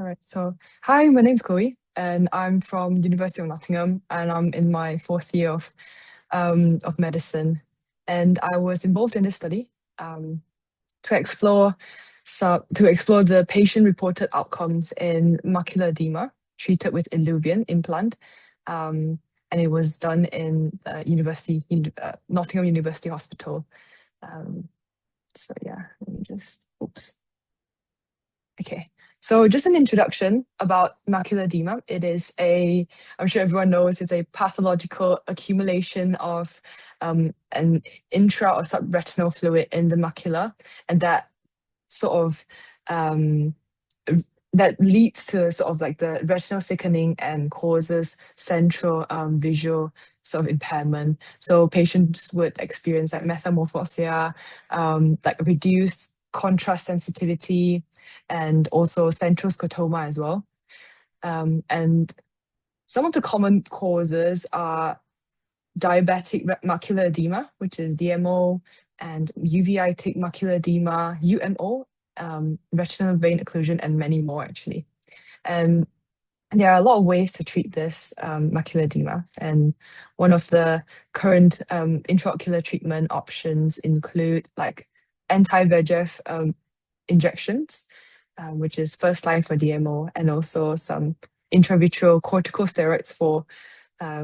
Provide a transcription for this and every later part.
All right. So, hi, my name's Chloe, and I'm from University of Nottingham, and I'm in my fourth year of medicine. And I was involved in this study um, to explore the patient-reported outcomes in macular edema treated with iluvien implant, and it was done in Nottingham University Hospital. Um, so yeah, let me just oops. Okay, so just an introduction about macular edema. I'm sure everyone knows, it's a pathological accumulation of an intra or subretinal fluid in the macula, and that sort of um, that leads to sort of like the retinal thickening and causes central visual sort of impairment. So patients would experience like metamorphosia, like reduced contrast sensitivity, and also central scotoma as well. And some of the common causes are diabetic macular edema, which is DMO, and uveitic macular edema, UMO, retinal vein occlusion, and many more actually. And there are a lot of ways to treat this macular edema, and one of the current intraocular treatment options include like anti-VEGF injections, which is first line for DMO, and also some intravitreal corticosteroids for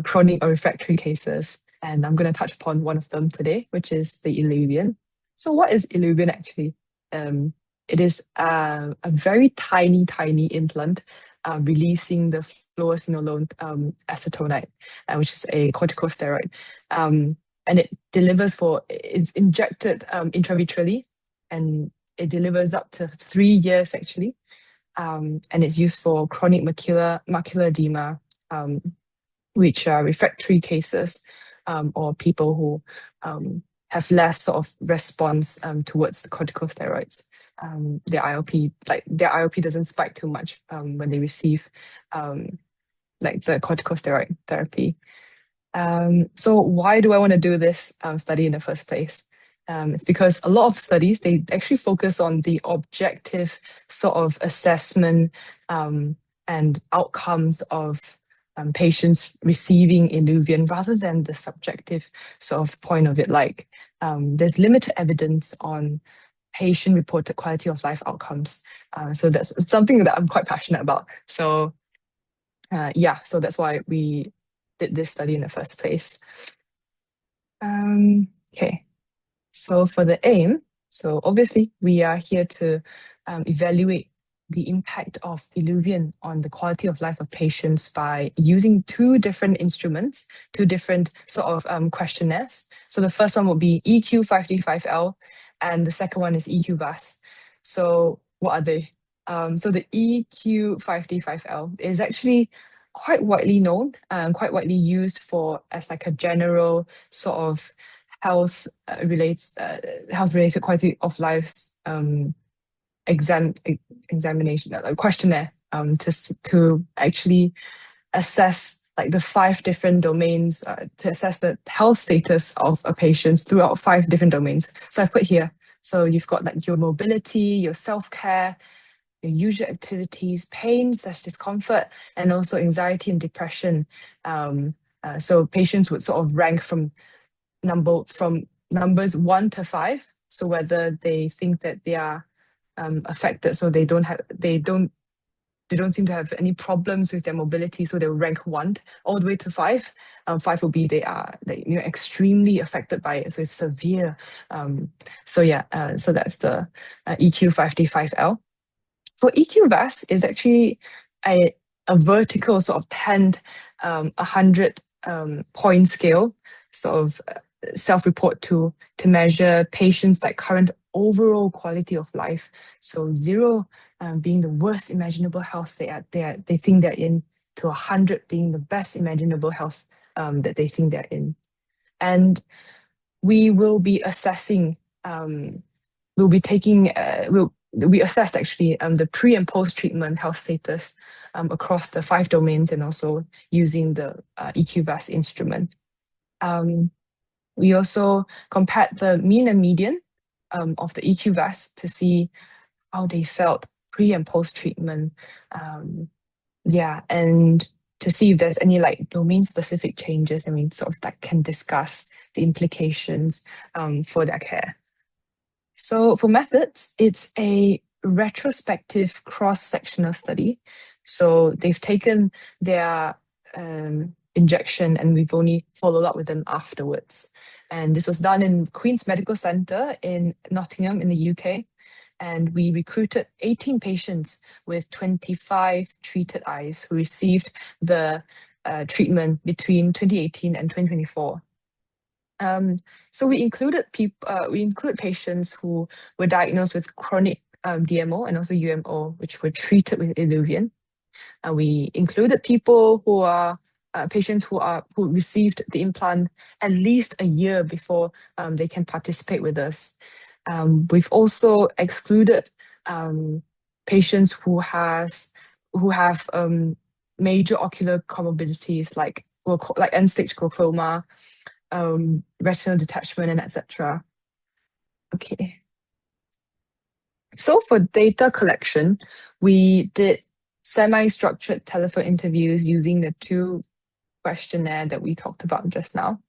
chronic or refractory cases. And I'm going to touch upon one of them today, which is the iluvien. So, what is iluvien actually? It is a very tiny implant releasing the fluocinolone acetonide, which is a corticosteroid. And it's injected intravitreally, and it delivers up to 3 years actually. And it's used for chronic macular edema, which are refractory cases, or people who have less sort of response towards the corticosteroids. Their IOP doesn't spike too much when they receive like the corticosteroid therapy. So why do I want to do this study in the first place? It's because a lot of studies, they actually focus on the objective sort of assessment and outcomes of patients receiving iluvien rather than the subjective sort of point of it. Like there's limited evidence on patient-reported quality of life outcomes. So that's something that I'm quite passionate about. So so that's why we did this study in the first place. Okay, so for the aim, so obviously we are here to evaluate the impact of iluvien on the quality of life of patients by using two different instruments, two different sort of questionnaires. So the first one would be EQ-5D-5L, and the second one is EQ-VAS. So what are they? So the EQ-5D-5L is actually quite widely known and quite widely used for as like a general sort of health related quality of life examination, questionnaire, to actually assess like the 5 different domains, to assess the health status of a patient throughout 5 different domains. So I've put here, so you've got like your mobility, your self-care, your usual activities, pain/discomfort, and also anxiety and depression. So patients would sort of rank from numbers 1 to 5. So whether they think that they are affected, so they don't seem to have any problems with their mobility, so they'll rank 1 all the way to 5. 5 will be they are extremely affected by it, so it's severe. So that's the EQ-5D-5L. For EQ-VAS is actually a vertical sort of 100 point scale, sort of self-report to measure patients' like current overall quality of life. So 0 being the worst imaginable health they think they're in, to 100 being the best imaginable health that they think they're in. And we will be assessing, we assessed actually the pre and post treatment health status across the 5 domains, and also using the EQ-VAS instrument. We also compared the mean and median of the EQ-VAS to see how they felt pre and post treatment. Yeah, and to see if there's any like domain specific changes, sort of that can discuss the implications for their care. So for methods, it's a retrospective cross-sectional study. So they've taken their injection and we've only followed up with them afterwards. And this was done in Queen's Medical Centre in Nottingham in the UK. And we recruited 18 patients with 25 treated eyes who received the treatment between 2018 and 2024. So we included patients who were diagnosed with chronic DMO and also UMO, which were treated with iluvien. We included people who are patients who received the implant at least a year before they can participate with us. We've also excluded patients who have major ocular comorbidities like end-stage glaucoma, retinal detachment, and etc. Okay. So for data collection, we did semi-structured telephone interviews using the 2 questionnaire that we talked about just now.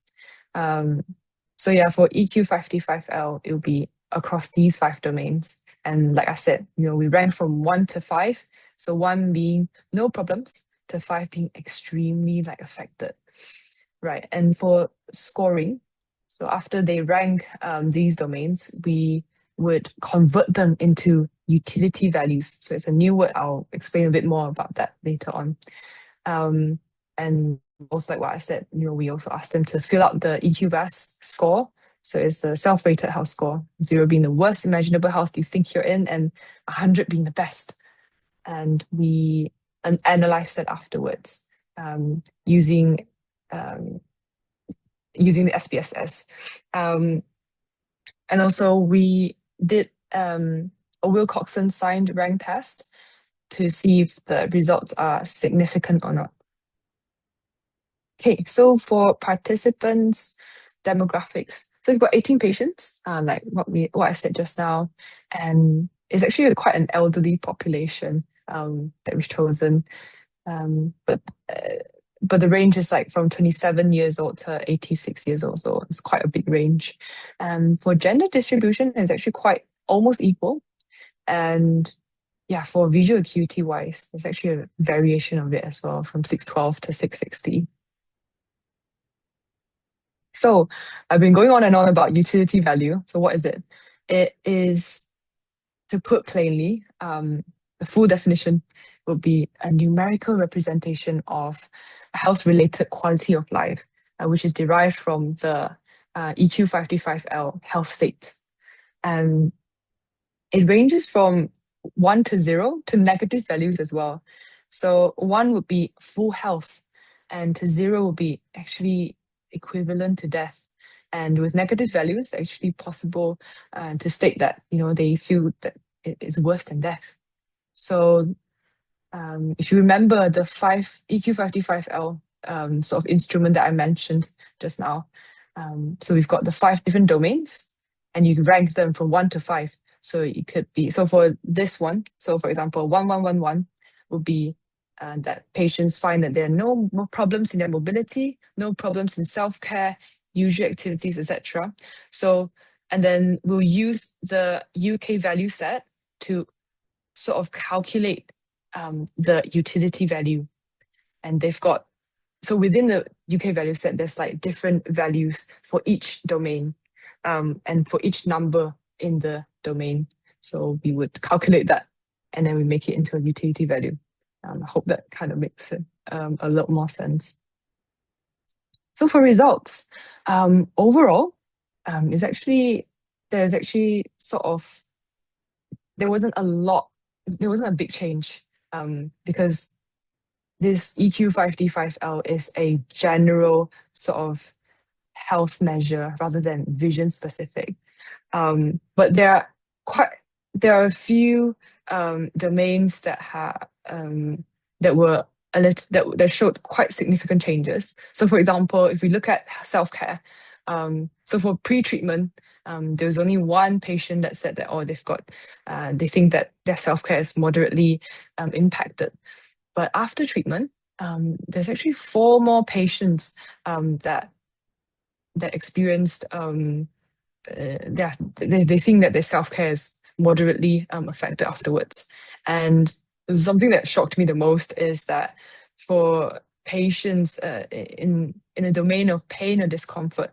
So yeah, for EQ55L, it will be across these 5 domains. And like I said, we rank from 1 to 5. So 1 being no problems to 5 being extremely affected. Right. And for scoring, so after they rank these domains, we would convert them into utility values. So it's a new word. I'll explain a bit more about that later on. And also like what I said, we also asked them to fill out the EQVAS score. So it's the self-rated health score, 0 being the worst imaginable health you think you're in, and 100 being the best. And we analyzed that afterwards using the SPSS. And also we did a Wilcoxon signed rank test to see if the results are significant or not. Okay, so for participants' demographics, so we've got 18 patients, like what I said just now, and it's actually quite an elderly population that we've chosen. But the range is from 27 years old to 86 years old, so it's quite a big range. For gender distribution, it's actually quite almost equal. And yeah, for visual acuity wise, there's actually a variation of it as well, from 612 to 660. So I've been going on and on about utility value. So what is it? It is, to put plainly, the full definition would be a numerical representation of a health-related quality of life, which is derived from the EQ55L health state. And it ranges from 1 to 0 to negative values as well. So 1 would be full health, and to 0 would be actually equivalent to death. And with negative values, actually possible to state that they feel that it is worse than death. So if you remember the EQ55L sort of instrument that I mentioned just now, so we've got the 5 different domains, and you rank them from 1 to 5. So it could be, so for this one, so for example, 1111 would be that patients find that there are no more problems in their mobility, no problems in self-care, usual activities, etc. So, and then we'll use the UK value set to sort of calculate the utility value. And they've got, so within the UK value set, there's different values for each domain and for each number in the domain. So we would calculate that and then we make it into a utility value. I hope that kind of makes it a lot more sense. So for results, overall, there's actually there wasn't a big change because this EQ55L is a general sort of health measure rather than vision specific. But there are a few domains that showed quite significant changes. So for example, if we look at self-care, So for pre-treatment, there was only one patient that said that, oh, they think that their self-care is moderately impacted. But after treatment, there's actually four more patients that experienced they think that their self-care is moderately affected afterwards. And something that shocked me the most is that for patients in a domain of pain or discomfort,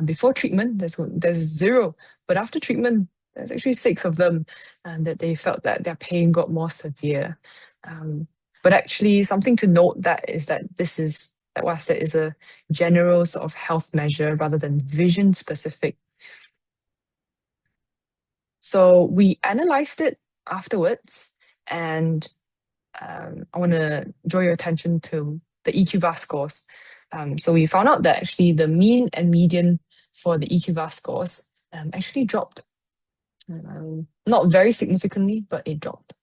before treatment, there's zero, but after treatment, there's actually six of them, and that they felt that their pain got more severe. Um, but actually, something to note that is that this is, like what I said, is a general sort of health measure rather than vision specific. So we analyzed it afterwards, and I want to draw your attention to the EQ-VAS scores. So we found out that actually the mean and median for the EQ-VAS scores actually dropped. Not very significantly, but it dropped.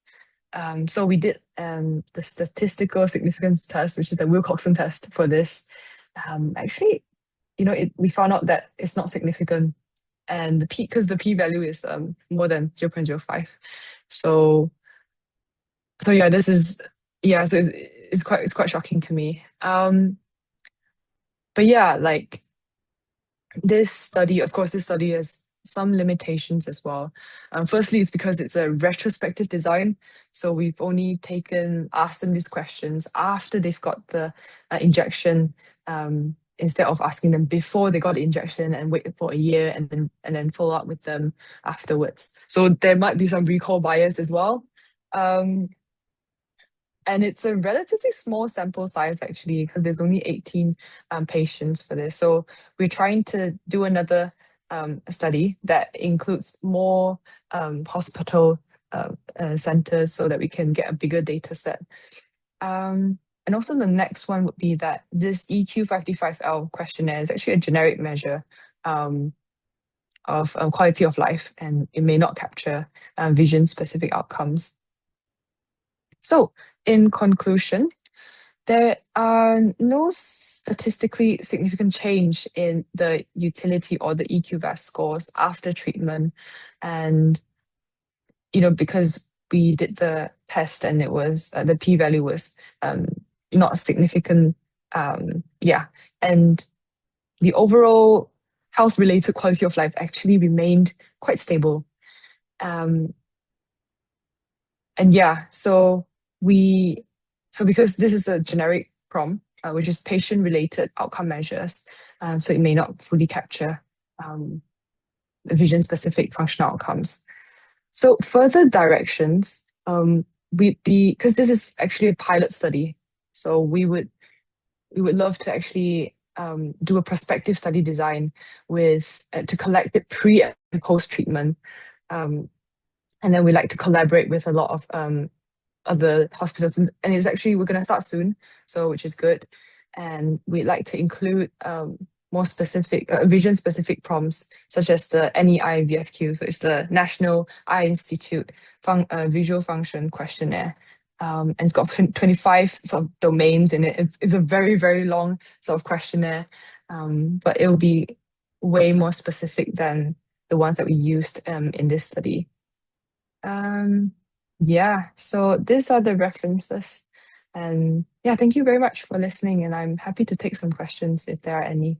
So we did the statistical significance test, which is the Wilcoxon test for this. Actually, we found out that it's not significant, and because the p-value is more than 0.05. So yeah, so it's quite shocking to me. But yeah, like this study, of course, this study has some limitations as well. Firstly, it's because it's a retrospective design. So we've only asked them these questions after they've got the injection, instead of asking them before they got the injection and wait for a year and then follow up with them afterwards. So there might be some recall bias as well. Um, and it's a relatively small sample size actually, because there's only 18 patients for this. So we're trying to do another study that includes more hospital centers so that we can get a bigger data set. And also the next one would be that this EQ55L questionnaire is actually a generic measure of quality of life, and it may not capture vision-specific outcomes. So, in conclusion, there are no statistically significant change in the utility or the EQ-VAS scores after treatment. And, because we did the test and it was, the p-value was not significant. Yeah. And the overall health-related quality of life actually remained quite stable. Um, and yeah, because this is a generic prompt, which is patient-related outcome measures, so it may not fully capture the vision-specific functional outcomes. So further directions, because this is actually a pilot study, so we would love to actually do a prospective study design to collect it pre and post treatment, and then we like to collaborate with a lot of other hospitals, and it's actually, we're going to start soon, so which is good. And we'd like to include more specific vision specific prompts, such as the NEI-VFQ, so it's the National Eye Institute Visual Function Questionnaire. And it's got 25 sort of domains in it. It's a very, very long sort of questionnaire, but it will be way more specific than the ones that we used in this study. Yeah, so these are the references. And yeah, thank you very much for listening, and I'm happy to take some questions if there are any.